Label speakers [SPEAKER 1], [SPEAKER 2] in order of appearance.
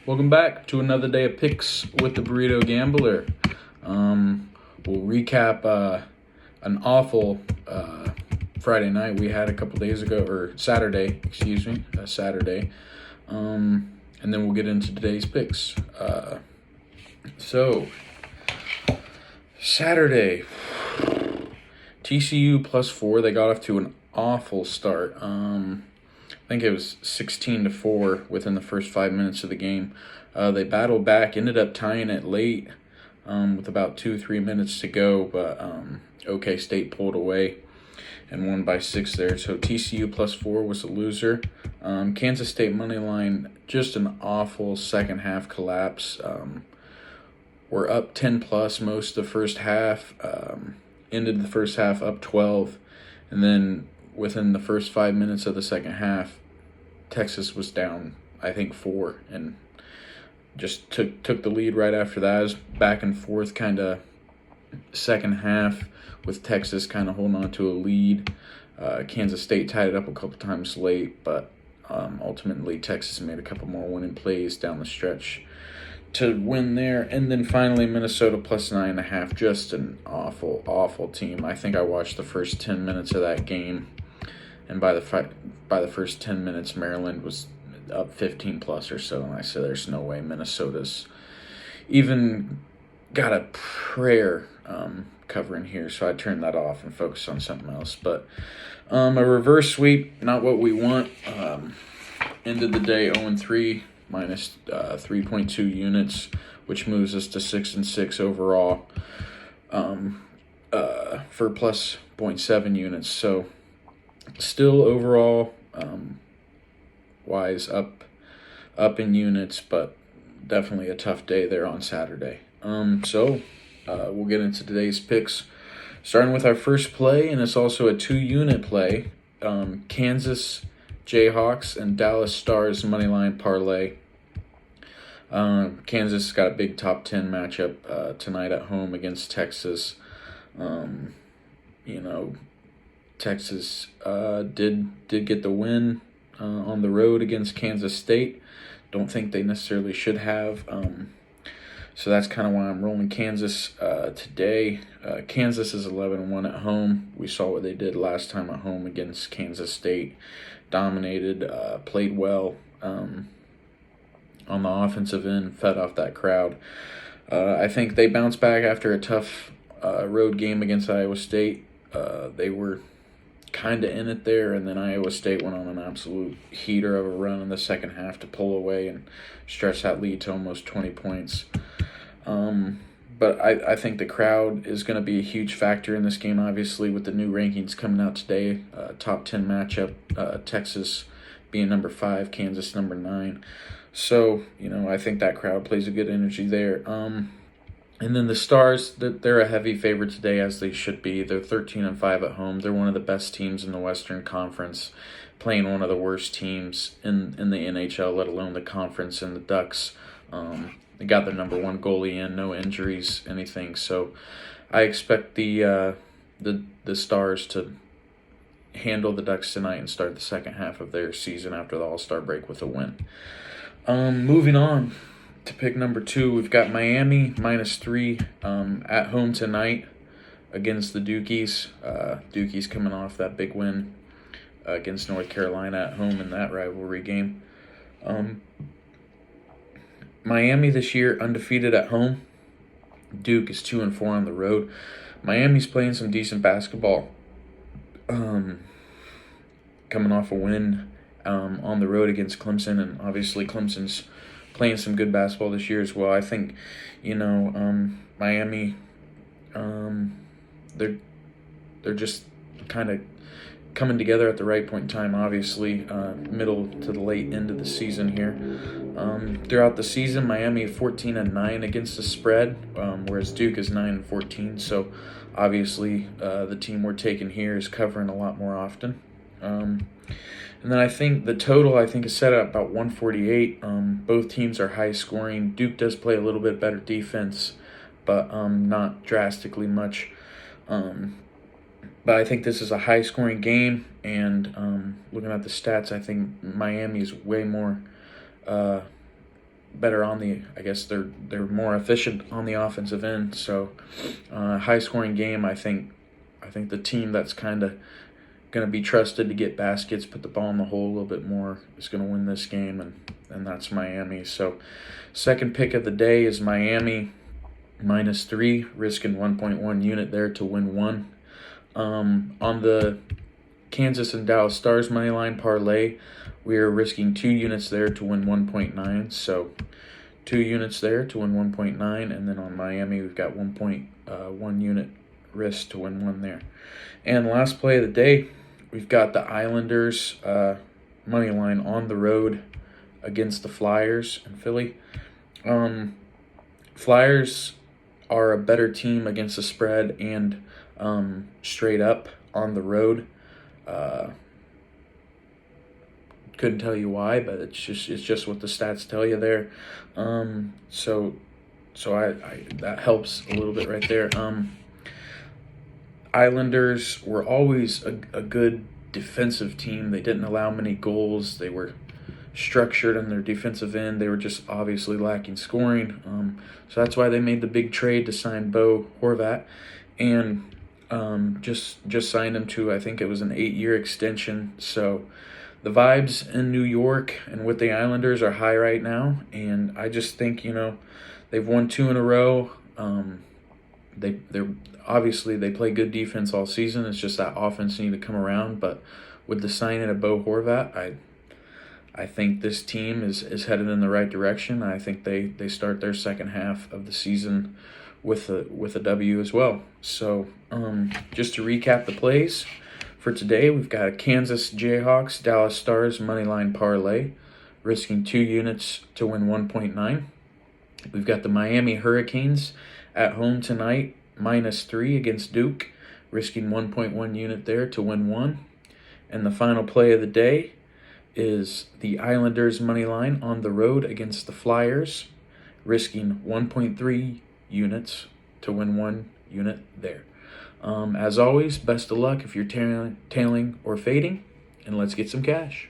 [SPEAKER 1] Welcome back to another day of picks with the Burrito Gambler. We'll recap an awful Friday night we had a couple days ago, or Saturday, Saturday. And then we'll get into today's picks. So, Saturday, TCU +4. They got off to an awful start. I think it was 16-4 within the first 5 minutes of the game. They battled back, ended up tying it late with about 2-3 minutes to go, but OK State pulled away and won by 6 there. So TCU +4 was a loser. Kansas State money line, just an awful second half collapse. We're up 10+ most of the first half. Ended the first half up 12, and then within the first 5 minutes of the second half, Texas was down, I think, 4, and just took the lead right after that. It was back and forth kind of second half with Texas kind of holding on to a lead. Kansas State tied it up a couple times late, but ultimately Texas made a couple more winning plays down the stretch to win there. And then finally Minnesota +9.5, just an awful team. I think I watched the first 10 minutes of that game, and by the first 10 minutes, Maryland was up 15+ or so, and I said, "There's no way Minnesota's even got a prayer covering here." So I turned that off and focused on something else. But a reverse sweep, not what we want. Ended the day 0-3, minus 3.2 units, which moves us to 6-6 overall for plus 0.7 units. So still overall wise up in units, but definitely a tough day there on Saturday. So we'll get into today's picks, starting with our first play, and it's also a 2-unit play. Kansas Jayhawks and Dallas Stars moneyline parlay. Kansas got a big top 10 matchup tonight at home against Texas. Texas did get the win on the road against Kansas State. Don't think they necessarily should have. So that's kind of why I'm rolling Kansas today. Kansas is 11-1 at home. We saw what they did last time at home against Kansas State. Dominated, played well on the offensive end, fed off that crowd. I think they bounced back after a tough road game against Iowa State. They were kind of in it there, and then Iowa State went on an absolute heater of a run in the second half to pull away and stretch that lead to almost 20 points. But I think the crowd is going to be a huge factor in this game, obviously, with the new rankings coming out today. Top 10 matchup, Texas being number 5, Kansas number 9. So, I think that crowd plays a good energy there. And then the Stars, they're a heavy favorite today, as they should be. They're 13-5 at home. They're one of the best teams in the Western Conference, playing one of the worst teams in the NHL, let alone the conference, and the Ducks. They got the number 1 goalie in, no injuries, anything. So I expect the Stars to handle the Ducks tonight and start the second half of their season after the All-Star break with a win. Moving on to pick number 2, we've got Miami -3 at home tonight against the Dukies. Dukies coming off that big win against North Carolina at home in that rivalry game. Miami this year undefeated at home. Duke is 2-4 on the road. Miami's playing some decent basketball. Coming off a win on the road against Clemson, and obviously Clemson's playing some good basketball this year as well. I think, Miami, they're just kind of coming together at the right point in time, obviously, middle to the late end of the season here. Throughout the season, Miami 14-9 against the spread, whereas Duke is 9-14. So obviously the team we're taking here is covering a lot more often. And then I think the total, is set at about 148. Both teams are high scoring. Duke does play a little bit better defense, but not drastically much. But I think this is a high scoring game, and looking at the stats, I think Miami is way more better on the. I guess they're more efficient on the offensive end. So high scoring game. I think the team that's kind of going to be trusted to get baskets, put the ball in the hole a little bit more, is going to win this game, and that's Miami. So second pick of the day is Miami -3, risking 1.1 unit there to win one. On the Kansas and Dallas Stars money line parlay, we are risking 2 units there to win 1.9. So 2 units there to win 1.9, and then on Miami we've got 1.1 unit risk to win 1 there. And last play of the day, we've got the Islanders money line on the road against the Flyers in Philly. Flyers are a better team against the spread and straight up on the road. Couldn't tell you why, but it's just what the stats tell you there. So I that helps a little bit right there. Islanders were always a good defensive team. They didn't allow many goals. They were structured on their defensive end. They were just obviously lacking scoring. So that's why they made the big trade to sign Bo Horvat, and just signed him to, I think it was an 8-year extension. So the vibes in New York and with the Islanders are high right now, and I just think, they've won 2 in a row. They're obviously they play good defense all season. It's just that offense need to come around. But with the signing of Bo Horvat, I think this team is headed in the right direction. I think they start their second half of the season with a W as well. So just to recap the plays for today, we've got a Kansas Jayhawks Dallas Stars moneyline parlay, risking 2 units to win 1.9. We've got the Miami Hurricanes at home tonight, -3 against Duke, risking 1.1 unit there to win 1. And the final play of the day is the Islanders money line on the road against the Flyers, risking 1.3 units to win 1 unit there. As always, best of luck if you're tailing or fading, and let's get some cash.